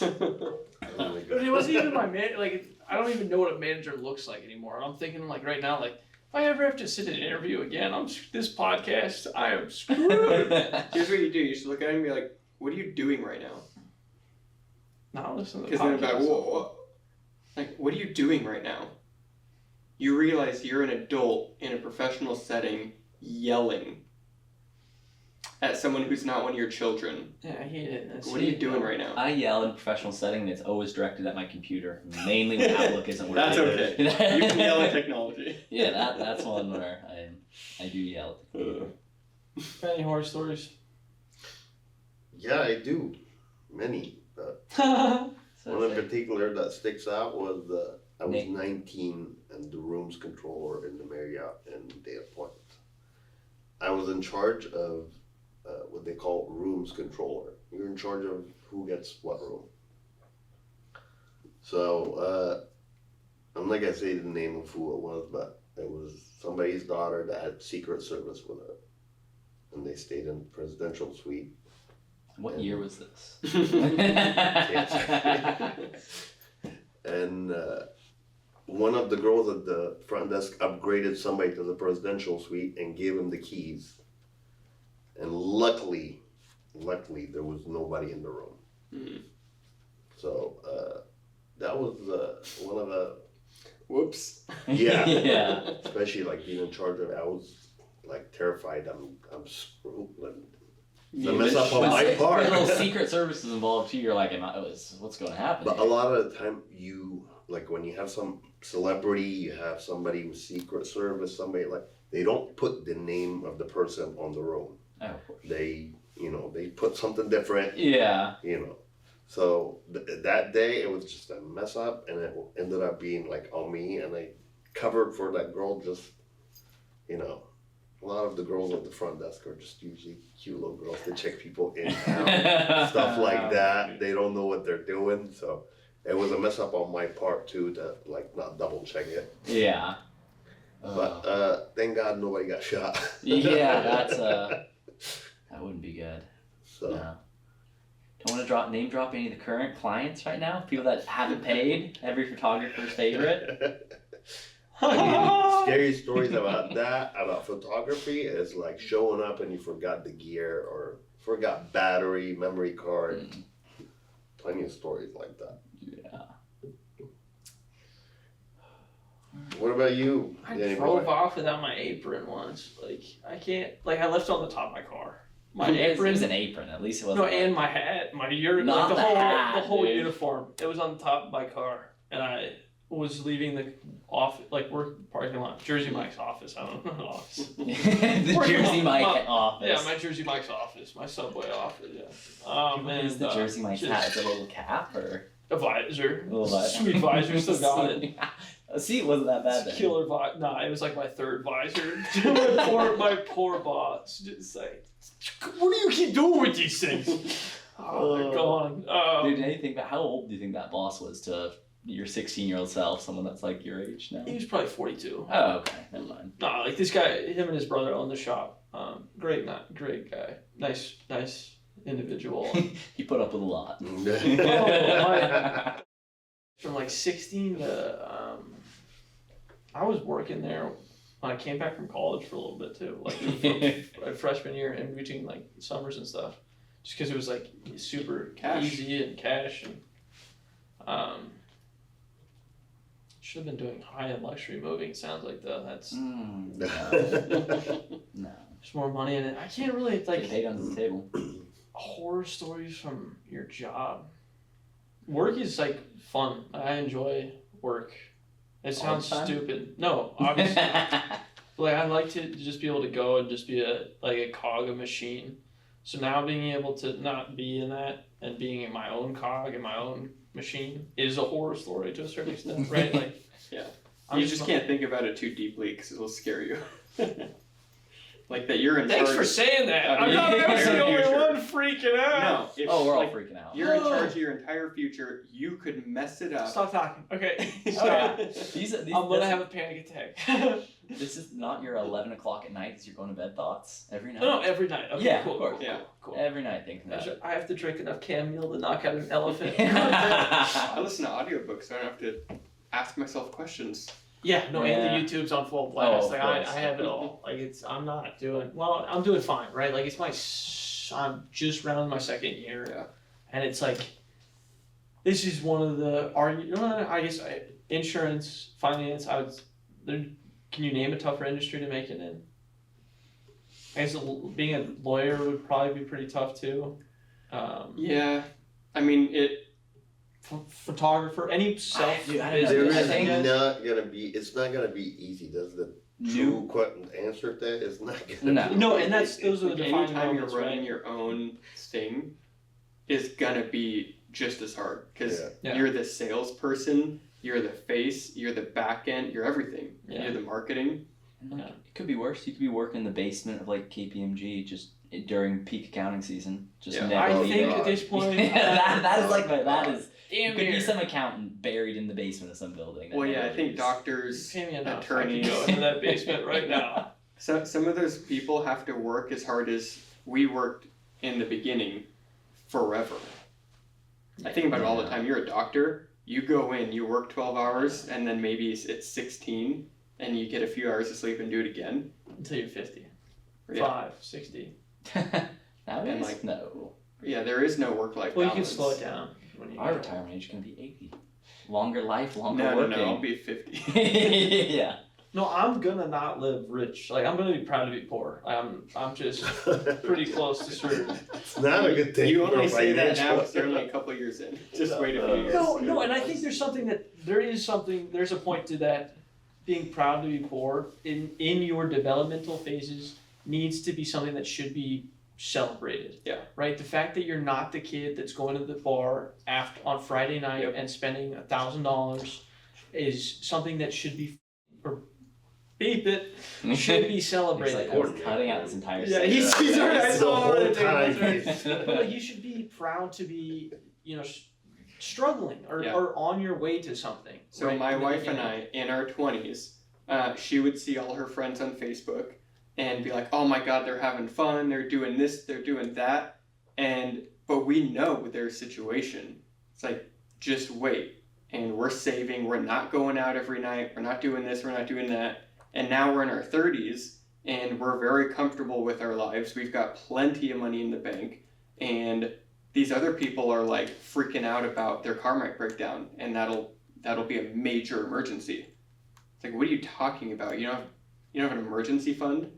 Oh my But God. it wasn't even my man. Like, I don't even know what a manager looks like anymore. I'm thinking, like, right now, like, if I ever have to sit in an interview again on this podcast, I am screwed. Here's what you do. You should look at him and be like, what are you doing right now? Now listen to the Because then they'll be podcast. like, whoa. Like, what are you doing right now? You realize you're an adult in a professional setting yelling at someone who's not one of your children. Yeah, I hate it. That's What are you doing right now? I yell in a professional setting and it's always directed at my computer, mainly when Outlook isn't working. That's okay. You can yell at technology. Yeah, that's one where I do yell at the computer. Any horror stories? Yeah, I do. Many. Yeah. So One in it's like, particular that sticks out was I was Nick. 19 and the rooms controller in the Marriott in Dana Point. I was in charge of what they call rooms controller. You're in charge of who gets what room. So I'm not gonna say the name of who it was, but it was somebody's daughter that had Secret Service with her, and they stayed in the presidential suite. what year was this? And one of the girls at the front desk upgraded somebody to the presidential suite and gave him the keys. and luckily there was nobody in the room. Mm. So that was one of the Whoops. Yeah. Yeah. especially like being in charge of it. I was like terrified. I'm screwed. The Yeah, mess up on With my part. little secret services involved too. You're like, what's going to happen? But a here? lot of the time, you like when you have some celebrity, you have somebody with Secret Service, somebody like they don't put the name of the person on the roll. Oh, of course. They they put something different. Yeah. So that day it was just a mess up, and it ended up being like on me, and I covered for that girl. Just a lot of the girls at the front desk are just usually cute little girls. They check people in and out, stuff like that. They don't know what they're doing, so it was a mess up on my part too to like not double check it. Yeah. But thank God nobody got shot. Yeah, that's that wouldn't be good. So No. Don't want to name drop any of the current clients right now. People that haven't paid. Every photographer's favorite. Scary stories about that, about photography, is like showing up and you forgot the gear or forgot battery, memory card. Plenty of stories like that. Yeah. What about you? I Danny drove boy? off without my apron once. Like I can't. Like I left it on the top of my car. My It apron. was an apron. At least it No, wasn't. and my hat, my like Not the the whole hat, the whole dude. uniform. It was on the top of my car, and I was leaving the office, like work parking lot, Jersey Mike's office. I don't know office. the Working Jersey on- Mike well, office. Yeah, my Jersey Mike's office, my Subway office. Yeah. What is the Jersey Mike's just hat? It's a little cap or a visor. a little visor? Sweet visor, still got it. See, it wasn't that bad then. Killer visor. Nah, it was like my third visor. my poor boss. Just like, what do you keep doing with these things? Oh, they're gone. Dude, anything about how old do you think that boss was to your 16-year-old self? Someone that's like your age now? He was probably 42. Oh, okay, never mind. Nah, like this guy, him and his brother own the shop. Great guy. Nice individual. You put up with a lot. From like 16 to, I was working there when I came back from college for a little bit too, like for freshman year and between like summers and stuff, just because it was like super Cash. easy and cash and, should have been doing high-end luxury moving. It sounds like though. That's No. there's more money in it. I can't really Get like paid under the table. horror stories from your job. Work is like fun. I enjoy work. It All the sounds time? stupid. No, obviously not. Like I like to just be able to go and just be a cog, a machine. So now being able to not be in that and being in my own cog and my own machine is a horror story to a certain extent, right? Like, Yeah. I'm You just can't think about it too deeply because it'll scare you. Like that you're in Thanks charge. for saying that. of I'm your not the entire only future. one freaking out. No. If, Oh, we're all like, freaking out. You're in charge of your entire future. You could mess it up. Stop talking. Okay. yeah. These I'm gonna this- have a panic attack. This is not your 11 o'clock at night as you're going to bed thoughts every night. No, every night. Okay, Yeah, cool, of course. cool, Yeah. cool. Every night thinking about it. I have to drink enough chamomile to knock out an elephant. I listen to audiobooks, so I don't have to ask myself questions. Yeah, no, Yeah. and the YouTube's on full blast. Oh, of Like I course. have it all. Like I'm not doing well. I'm doing fine, right? Like I'm just rounding my second year, Yeah. and it's like this is one of the I guess insurance, finance. Can you name a tougher industry to make it in? I guess being a lawyer would probably be pretty tough too. Yeah. I mean, Photographer, any self Dude, I don't know. There business. I is think- not gonna be. It's not gonna be easy. That's the true answer to that. It's not gonna. No. Be No, and that's those are the defining anytime you're moments, running right? your own thing is gonna be just as hard because Yeah. you're the salesperson, you're the face, you're the back end, you're everything. Yeah. You're the marketing. And, like, Yeah. It could be worse. You could be working in the basement of like KPMG just during peak accounting season. Just Yeah. never I leaving. think at this point, that is like that is. damn Could be near. some accountant buried in the basement of some building. that Well, yeah, never I think leaves. doctors, Pay me enough. attorneys. I can go into that basement right now. some of those people have to work as hard as we worked in the beginning forever. I think about it all the Yeah. time. You're a doctor, you go in, you work 12 hours, and then maybe it's 16, and you get a few hours of sleep and do it again. Until you're 50. Yeah. 5, 60. That And, is like, no. Yeah, there is no work-life Well, you balance. can slow it down when you Our retirement age is gonna be 80. Longer life, longer No, working. I'll be 50. Yeah. No, I'm gonna not live rich. Like I'm gonna be proud to be poor. I'm just pretty close to certain. It's not a good thing. You only for say that now financial. because you're only a couple years in. Just wait a few years. No, and I think there's a point to that. Being proud to be poor in your developmental phases needs to be something that should be celebrated. Yeah. Right. The fact that you're not the kid that's going to the bar on Friday night Yep. and spending $1,000 is something that should be, or beep it, should be He's celebrated. like, I was cutting out this entire Yeah, segment. he's already. I That's the saw whole it. time. But like, you should be proud to be, struggling or, Yeah. or on your way to something. So right, my in the wife and beginning. I, in our 20s, she would see all her friends on Facebook and be like, "Oh my God, they're having fun. They're doing this. They're doing that." But we know their situation. It's like, just wait. And we're saving. We're not going out every night. We're not doing this. We're not doing that. And now we're in our 30s and we're very comfortable with our lives. We've got plenty of money in the bank, and these other people are like freaking out about their car might break down, and that'll be a major emergency. It's like, what are you talking about? You don't have an emergency fund?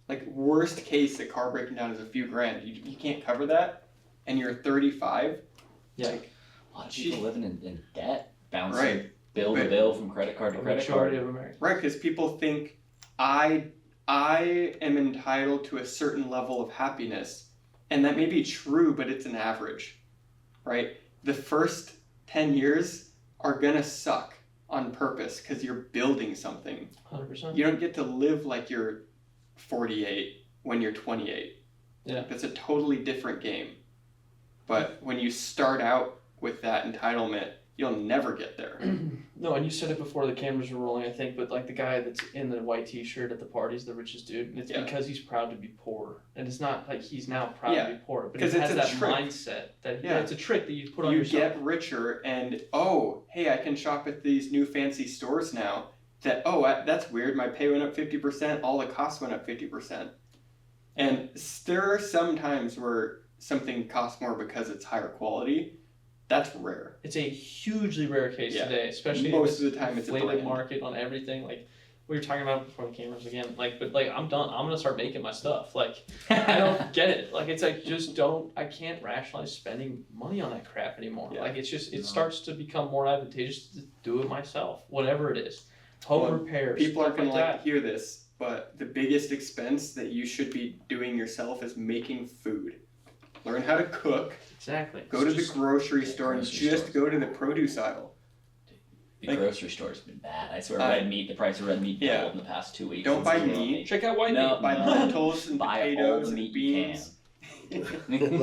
Like, worst case, the car breaking down is a few grand. You can't cover that, and you're 35. Yeah. Like, A lot of people living in debt, bouncing right, bill to But- bill from credit card to The credit majority card. of Americans. right, because people think I am entitled to a certain level of happiness, and that may be true, but it's an average, right? The first 10 years are gonna suck on purpose because you're building something. 100%. You don't get to live like you're 48 when you're 28. Yeah. That's a totally different game. But when you start out with that entitlement, you'll never get there. No, and you said it before the cameras were rolling, I think, but like the guy that's in the white t-shirt at the party's the richest dude, and it's Yeah. because he's proud to be poor. And it's not like he's now proud Yeah. to be poor, but 'Cause he it's has a that trick. mindset that Yeah. it's a trick that you put on You yourself. get richer and, oh, hey, I can shop at these new fancy stores now. That's weird. My pay went up 50%. All the costs went up 50%. And there are some times where something costs more because it's higher quality. That's rare. It's a hugely rare case Yeah. today, especially Most in of the time this it's a inflated brand. market on everything. Like we were talking about before the cameras again. But I'm done. I'm gonna start making my stuff. Like I don't get it. Like it's like I can't rationalize spending money on that crap anymore. Yeah. Like it's just it No. starts to become more advantageous to do it myself, whatever it is. Home Well, repairs. People aren't stuff going to like that. hear this, but the biggest expense that you should be doing yourself is making food. Learn how to cook. Exactly. Go to the Just- grocery store and grocery just store. go to the produce aisle. The Like- grocery store's been bad. I swear, the price of red meat Yeah. doubled in the past 2 weeks. Don't It's buy killing meat. check out white No. meat. Buy No. lentils and Buy all potatoes the and meat beans. you can.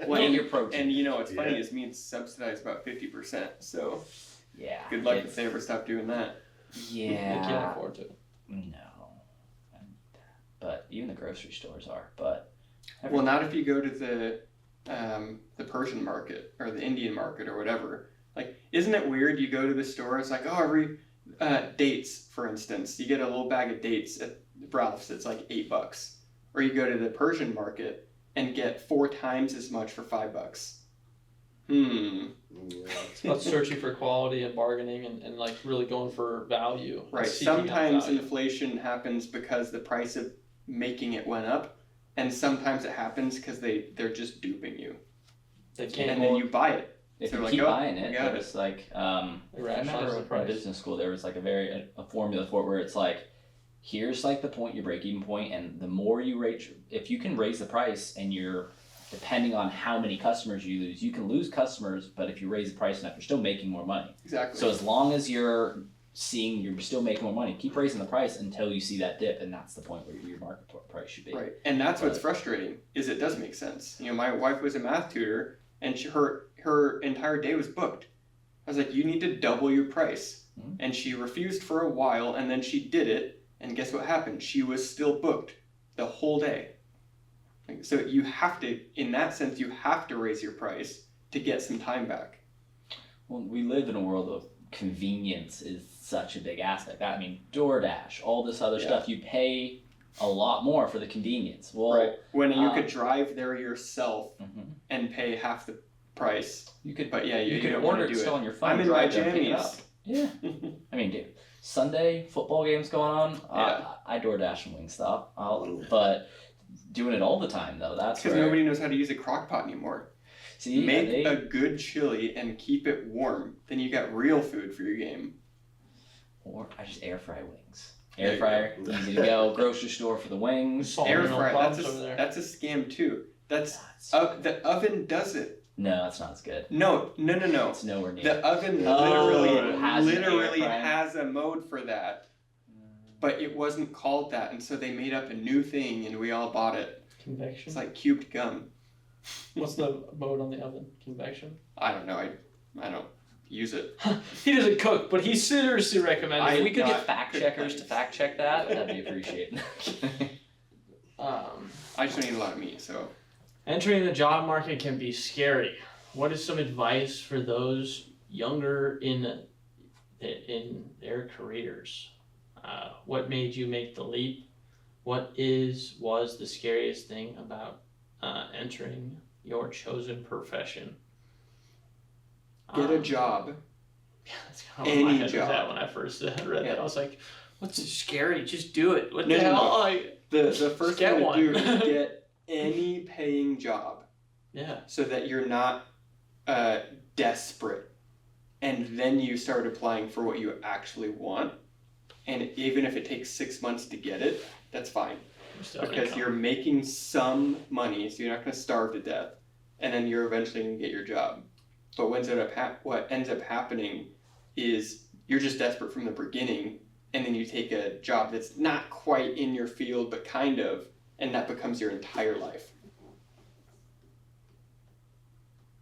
Well, Get your protein. And you know what's funny Yeah. is meat's subsidized about 50%. So Yeah. good luck it's- if they ever stop doing that. They can't Yeah. afford to. No. But even the grocery stores are. But Well, not if you go to the Persian market or the Indian market or whatever. Like, isn't it weird? You go to the store, it's like, oh, every dates, for instance, you get a little bag of dates at Ralph's. It's like $8, or you go to the Persian market and get 4 times as much for $5. It's about searching for quality and bargaining and like really going for value. and Right. seeking out Sometimes value. inflation happens because the price of making it went up, and sometimes it happens because they're just duping you, They can't and then you buy it. if So you like, keep oh, buying we it, got there's like I rationalize remember the in price. business school there was like a formula for it where it's like, here's like the point, your break even point, and the more you rate, if you can raise the price and you're depending on how many customers you lose, you can lose customers, but if you raise the price enough, you're still making more money. Exactly. So as long as you're seeing you're still making more money, keep raising the price until you see that dip, and that's the point where your market price should be. Right, and that's what's But- frustrating, is it does make sense. You know, my wife was a math tutor, and her entire day was booked. I was like, you need to double your price. Mhm. And she refused for a while, and then she did it, and guess what happened? She was still booked the whole day. Like, so you have to, in that sense, you have to raise your price to get some time back. Well, we live in a world of convenience is such a big aspect. I mean, DoorDash, all this other Yeah. stuff, you pay a lot more for the convenience. Well, Right. When you could drive there yourself mhm. and pay half the price. You could But yeah, you could don't order want it to do still it. on your phone. I'm in my drive there and pick it up. jammies. Yeah. I mean, dude, Sunday football games going on. Yeah. I DoorDash from Wingstop. But doing it all the time though, that's Because where. nobody knows how to use a crock pot anymore. See, Make a good chili and keep it warm. Then you got real food for your game. Or I just air fry wings. There Air you fryer, easy to go. Grocery store for the wings. Solving Air no fryer, problems over there. that's a scam too. That's the oven does it. No, that's not as good. No. It's nowhere near. The oven Oh, it has an air literally fryer. has a mode for that. But it wasn't called that, and so they made up a new thing, and we all bought it. Convection. It's like cubed gum. What's the mode on the oven? Convection. I don't know. I don't use it. He doesn't cook, but he seriously recommended. If it. we could not get fact checkers to fact check that, that'd be appreciated. I just don't eat a lot of meat, so. Entering the job market can be scary. What is some advice for those younger in their careers? What made you make the leap? What was the scariest thing about entering your chosen profession? Get a job. Yeah, that's kind of what my Any head was job. at when I first read Yeah. that. I was like, "What's so scary? Just do it. What No, the no, hell?" no. Like, The first Get thing to one. do is get any paying job yeah, so that you're not desperate. And then you start applying for what you actually want. And even if it takes 6 months to get it, that's fine. Because you're making some money, so you're not going to starve to death. And then you're eventually going to get your job. But what ends up happening is you're just desperate from the beginning, and then you take a job that's not quite in your field, but kind of, and that becomes your entire life.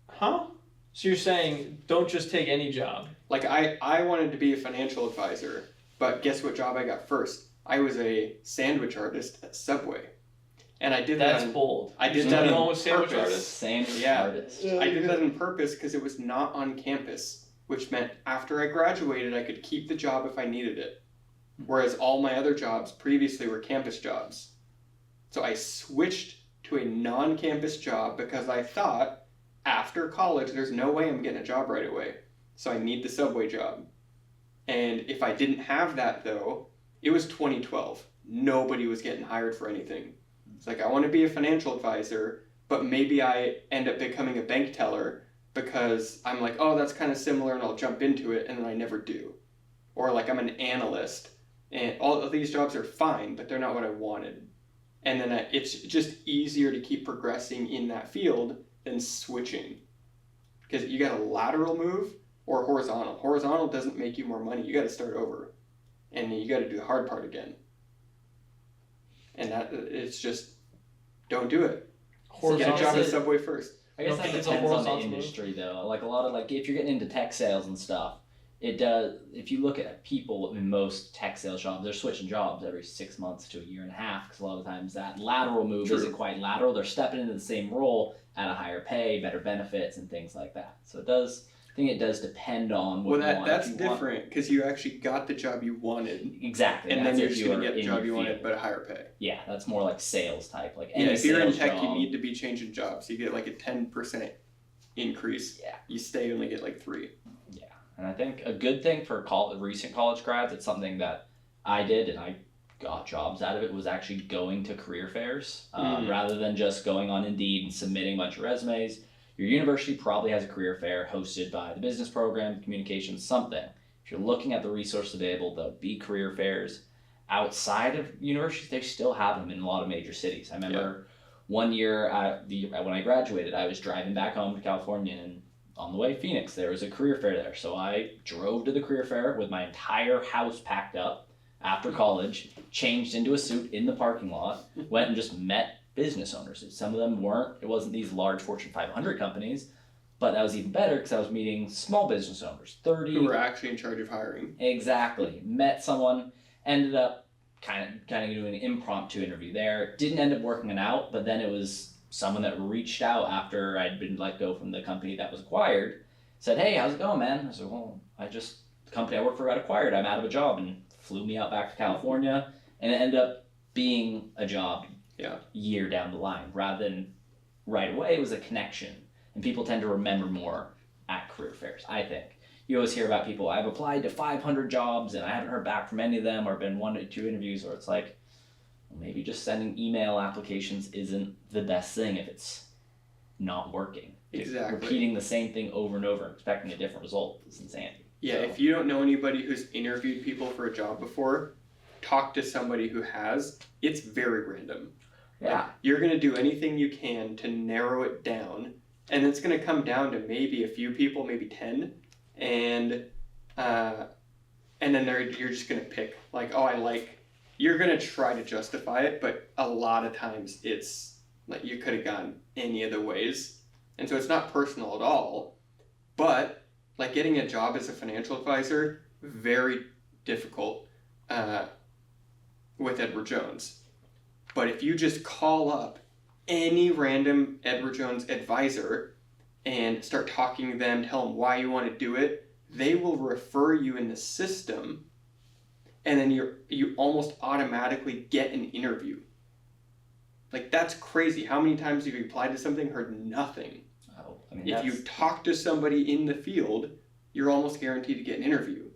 Huh? So you're saying don't just take any job? Like I wanted to be a financial advisor, but guess what job I got first? I was a sandwich artist at Subway. And I did That's that on, bold. I did There's that nothing on wrong with sandwich purpose. artists. Sandwich Yeah. artist. I did that on purpose because it was not on campus, which meant after I graduated, I could keep the job if I needed it. Whereas all my other jobs previously were campus jobs. So I switched to a non-campus job because I thought after college, there's no way I'm getting a job right away. So I need the Subway job. And if I didn't have that though, it was 2012. Nobody was getting hired for anything. It's like, I want to be a financial advisor, but maybe I end up becoming a bank teller because I'm like, oh, that's kind of similar and I'll jump into it, and then I never do. Or like I'm an analyst, and all of these jobs are fine, but they're not what I wanted. And then it's just easier to keep progressing in that field than switching. Because you got a lateral move or horizontal. Horizontal doesn't make you more money. You got to start over. And you got to do the hard part again. And it's just, don't do it. Get a job at Subway first. I guess Okay, that it's a depends on the horizontal move. industry though. Like a lot of if you're getting into tech sales and stuff, it does. If you look at people in most tech sales jobs, they're switching jobs every 6 months to a year and a half because a lot of times that lateral move True. isn't quite lateral. They're stepping into the same role at a higher pay, better benefits, and things like that. So it does. I think it does depend on what Well, you want. that's If you want- different because you actually got the job you wanted. Exactly. And then that's you're if just going to are get the in job your you wanted, field. but a higher pay. Yeah, that's more like sales type. Like Yeah, any if you're in sales tech, job, you need to be changing jobs. You get like a 10% increase. Yeah. You stay, you only get like 3. And I think a good thing for recent college grads, it's something that I did and I got jobs out of it, was actually going to career fairs rather than just going on Indeed and submitting a bunch of resumes. Your university probably has a career fair hosted by the business program, communications, something. If you're looking at the resources available, there'll be career fairs. Outside of universities, they still have them in a lot of major cities. I remember one year when I graduated, I was driving back home to California, and on the way to Phoenix, there was a career fair there. So I drove to the career fair with my entire house packed up after college, changed into a suit in the parking lot, went and just met business owners. Some of them it wasn't these large Fortune 500 companies, but that was even better because I was meeting small business owners, 30. Who were actually in charge of hiring. Exactly. Met someone, ended up kind of doing an impromptu interview there. Didn't end up working it out, but then it was someone that reached out after I'd been let go from the company that was acquired, said, "Hey, how's it going, man?" I said, "Well, the company I work for got acquired. I'm out of a job," and flew me out back to California. And it ended up being a job year down the line rather than right away. It was a connection, and people tend to remember more at career fairs, I think. You always hear about people, I've applied to 500 jobs and I haven't heard back from any of them, or been 1 to 2 interviews, or it's like, well, maybe just sending email applications isn't the best thing if it's not working. Exactly. Repeating the same thing over and over and expecting a different result is insanity. Yeah, So, if you don't know anybody who's interviewed people for a job before, talk to somebody who has. It's very random. yeah. You're going to do anything you can to narrow it down, and it's going to come down to maybe a few people, maybe 10, and then you're just going to pick, like, you're going to try to justify it, but a lot of times it's like you could have gone any of the ways, and so it's not personal at all, but like getting a job as a financial advisor, very difficult with Edward Jones. But if you just call up any random Edward Jones advisor and start talking to them, tell them why you want to do it, they will refer you in the system, and then you almost automatically get an interview. Like, that's crazy. How many times have you applied to something, heard nothing? Oh, I mean, If you talk to somebody in the field, you're almost guaranteed to get an interview.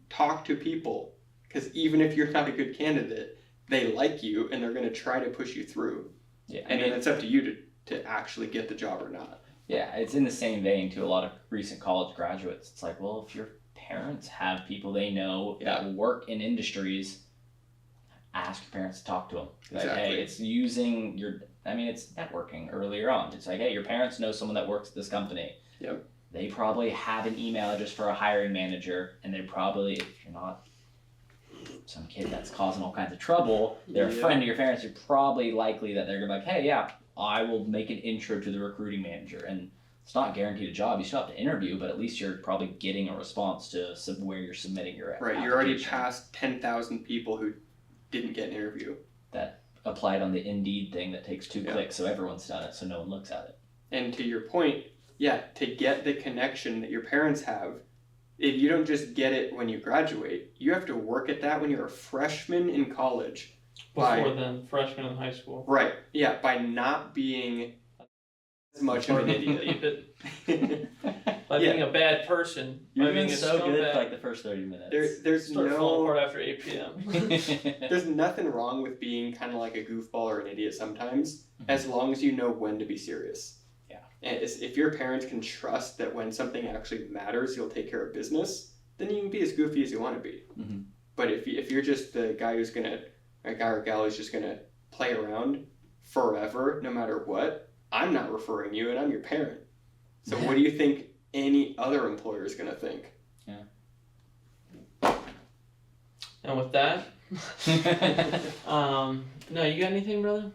Talk to people, because even if you're not a good candidate, they like you and they're going to try to push you through. Yeah, And then it's up to you to actually get the job or not. Yeah, it's in the same vein to a lot of recent college graduates. It's like, well, if your parents have people they know that work in industries, ask your parents to talk to them. Like, Exactly. hey, it's using it's networking earlier on. It's like, hey, your parents know someone that works at this company. Yep. They probably have an email address for a hiring manager, and they probably, if you're not some kid that's causing all kinds of trouble, they're a friend of your parents, you're probably likely that they're going to be like, hey, yeah, I will make an intro to the recruiting manager. And it's not guaranteed a job. You still have to interview, but at least you're probably getting a response to where you're submitting your Right, you're already past 10,000 people who didn't get an interview. That applied on the Indeed thing that takes 2 clicks, so everyone's done it, so no one looks at it. And to your point, to get the connection that your parents have, if you don't just get it when you graduate, you have to work at that when you're a freshman in college. Before then, freshman in high school. Right, yeah, by not being as much of an idiot. By being a bad person. You're by doing being a so good scumbag. for like the first 30 minutes. There's Start falling no... apart after 8 p.m. There's nothing wrong with being kind of like a goofball or an idiot sometimes, as long as you know when to be serious. Yeah. And if your parents can trust that when something actually matters, you'll take care of business, then you can be as goofy as you want to be. Mm-hmm. But if you're just the guy who's gonna, a guy or gal who's just gonna play around forever, no matter what, I'm not referring you, and I'm your parent. So what do you think any other employer is gonna think? Yeah. And with that, no, you got anything, brother?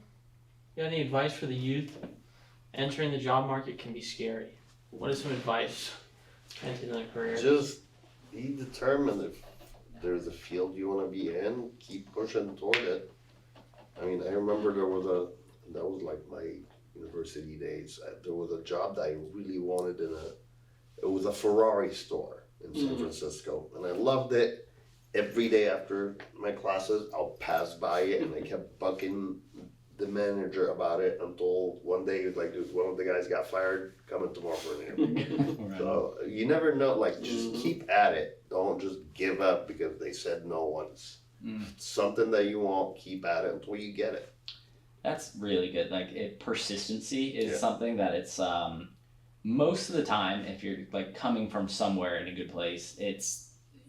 You got any advice for the youth? Entering the job market can be scary. What is some advice entering that career? Just be determined. If there's a field you want to be in, keep pushing toward it. I mean, I remember that was like my university days. There was a job that I really wanted it was a Ferrari store in San Francisco, and I loved it. Every day after my classes, I'll pass by it, and I kept bugging the manager about it until one day he was like, dude, one of the guys got fired, coming tomorrow for an interview. So you never know, like, just keep at it. Don't just give up because they said no once. Something that you want, keep at it until you get it. That's really good. Like, persistency is something that it's most of the time, if you're like coming from somewhere in a good place,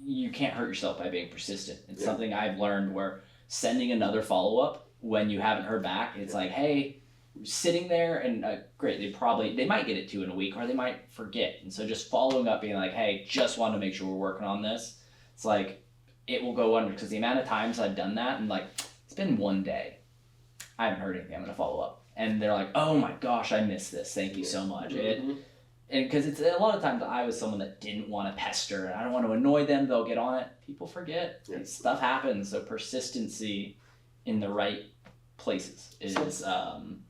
you can't hurt yourself by being persistent. It's something I've learned where sending another follow-up when you haven't heard back, it's like, hey, sitting there and great, they might get it to you in a week, or they might forget. And so just following up, being like, hey, just want to make sure we're working on this. It's like, it will go under, because the amount of times I've done that, and like, it's been one day, I haven't heard anything, I'm going to follow up. And they're like, oh my gosh, I missed this. Thank you so much. And because it's a lot of times I was someone that didn't want to pester, and I don't want to annoy them, they'll get on it. People forget. Stuff happens. So persistency in the right places is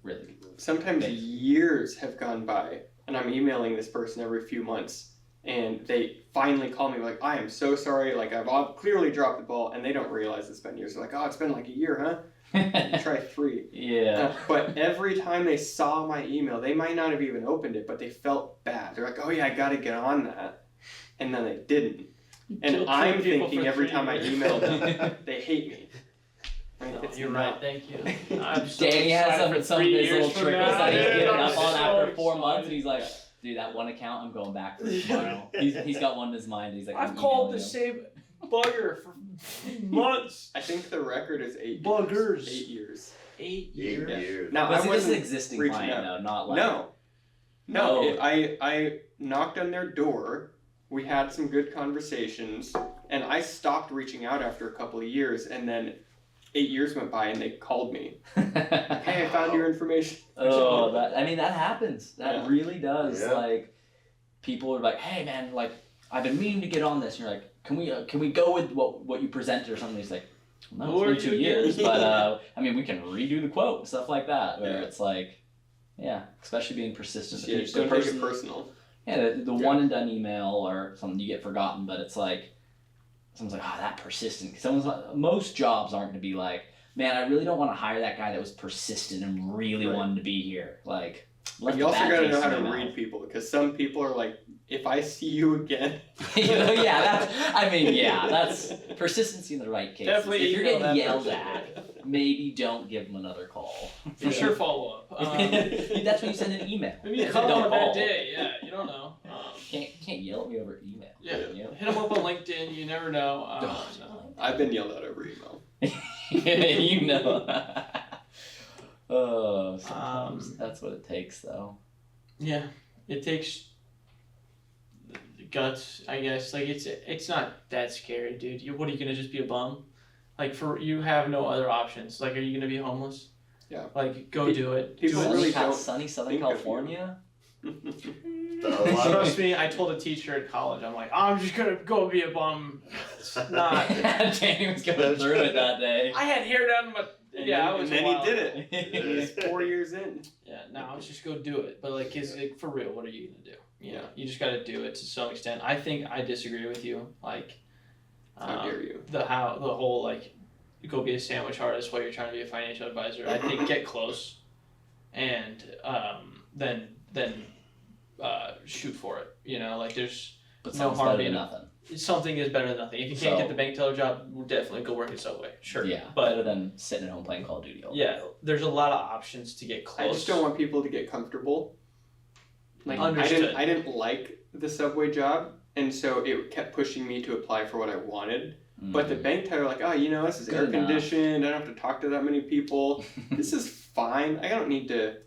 really good. Sometimes years have gone by, and I'm emailing this person every few months, And they finally call me like, I am so sorry. Like, I've clearly dropped the ball. And they don't realize it's been years. They're like, oh, it's been like a year, huh? Try 3. Yeah. But every time they saw my email, they might not have even opened it, but they felt bad. They're like, oh, yeah, I got to get on that. And then they didn't. And I'm thinking every time I email them, they hate me. Right? No, It's you're not. right. Thank you. I'm so Danny has excited for some of 3 his years little from trickles now, that he's dude. giving I'm up on so after 4 months, excited. and he's like, dude, that one account, I'm going back for tomorrow. He's got one in his mind. He's like, I've I'm called the emailing him. same bugger for months. I think the record is 8 Buggers. years. 8 years. 8 8 years. years. Now, But I see, this is wasn't existing reaching client out. though, not like No. Oh. I knocked on their door. We had some good conversations, and I stopped reaching out after a couple of years, and then 8 years went by, and they called me. Hey, I found your information. Oh, I mean that happens. That Yeah. really does. Yeah. Like, people are like, "Hey, man, like I've been meaning to get on this." And you're like, "Can we go with what you presented or something?" He's like, "No, Who are it's been 2 you years, again?" but I mean, we can redo the quote and stuff like that." Where Yeah. it's like, yeah, especially being persistent. Yeah, The just don't take it personal. Yeah, the Yeah. one and done email or something you get forgotten, but it's like someone's like, "Oh, that persistent." Someone's like, most jobs aren't going to be like, "Man, I really don't want to hire that guy that was persistent and really Right. wanted to be here." Like, But left you a also bad got to taste know how in to my read mouth. people, because some people are like, if I see you again. Yeah, that's persistency in the right case. Definitely If you're email getting that yelled person. at, maybe don't give them another call. For sure, follow up. That's when you send an email. Maybe you If call they them don't on that call. day. Yeah, you don't know. Can't yell at me over email. Yeah. You know? Hit them up on LinkedIn. You never know. Oh, I've been yelled at over email. You know. Oh, sometimes Um, that's what it takes, though. Yeah, it takes guts, I guess. Like it's not that scary, dude. What are you gonna just be a bum? Like you have no other options. Like, are you gonna be homeless? Yeah. Like, go do it. People Do it. really Sunny, don't sunny Southern think of you. California. A lot of- Trust me, I told a teacher at college, I'm like, I'm just gonna go be a bum. It's not. Danny was going through it that day. I had hair down my. Yeah, I was. And then wild. he did it. He's 4 years in. Yeah, no, let's just go do it. But like, for real, what are you gonna do? You know, you just gotta do it to some extent. I think I disagree with you. Like, How dare you? the whole like, go be a sandwich artist while you're trying to be a financial advisor. I think get close, and then shoot for it. You know, like there's But no something's harm better than being nothing. something is better than nothing. If you can't get So- the bank teller job, we'll definitely go work at Subway. Sure. Yeah, But better than sitting at home playing Call of Duty all day. yeah, there's a lot of options to get close. I just don't want people to get comfortable. Like Understood. I didn't like the Subway job, and so it kept pushing me to apply for what I wanted. But the bank teller, like, oh, you know, this is Good air enough. conditioned. I don't have to talk to that many people. This is fine. I don't need to.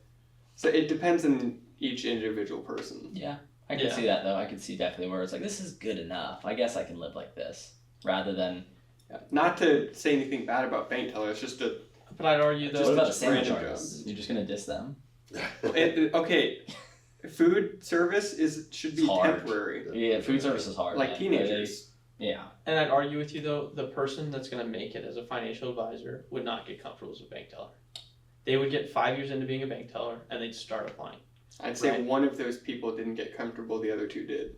So it depends on each individual person. Yeah, I can Yeah. see that though. I can see definitely where it's like, this is good enough. I guess I can live like this, rather than. Yeah. Not to say anything bad about bank tellers, just to. But I'd argue Just What though. about the just sandwich random artists? jobs. You're just gonna diss them? Okay, food service should be It's hard. temporary, Yeah, food service is hard. like man. teenagers. Yeah. And I'd argue with you though, the person that's going to make it as a financial advisor would not get comfortable as a bank teller. They would get 5 years into being a bank teller and they'd start applying. I'd say Right. one of those people didn't get comfortable. The other two did.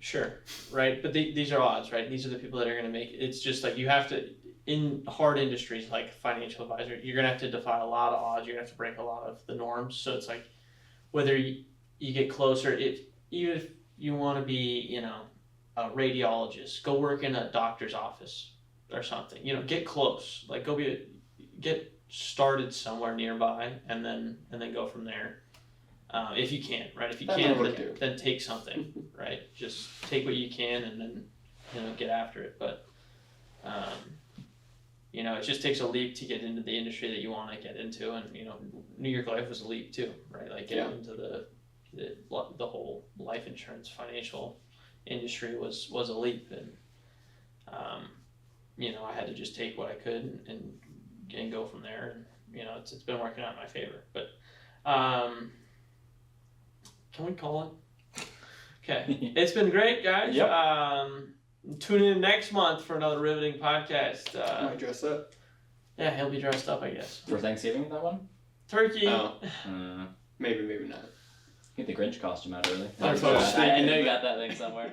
Sure, right? But these are odds, right? These are the people that are going to make it. It's just like you have to, in hard industries like financial advisor, you're going to have to defy a lot of odds. You're going to have to break a lot of the norms. So it's like whether you get closer, even if you want to be, you know, a radiologist, go work in a doctor's office or something. You know, get close. Like get started somewhere nearby, and then go from there. If you can, right? If you That can't, might work then take something, right? Just take what you can, and then get after it. But you know, it just takes a leap to get into the industry that you want to get into, and you know, New York Life was a leap too, right? Like getting into the whole life insurance financial industry was a leap, and you know, I had to just take what I could and go from there, and you know, it's been working out in my favor. But can we call it? Okay, it's been great, guys. Yep. Tune in next month for another riveting podcast. Can I dress up? Yeah, he'll be dressed up, I guess. For Thanksgiving, that one? Turkey. Oh, maybe not. Get the Grinch costume out early. That's what I was I know thinking. you got that thing somewhere.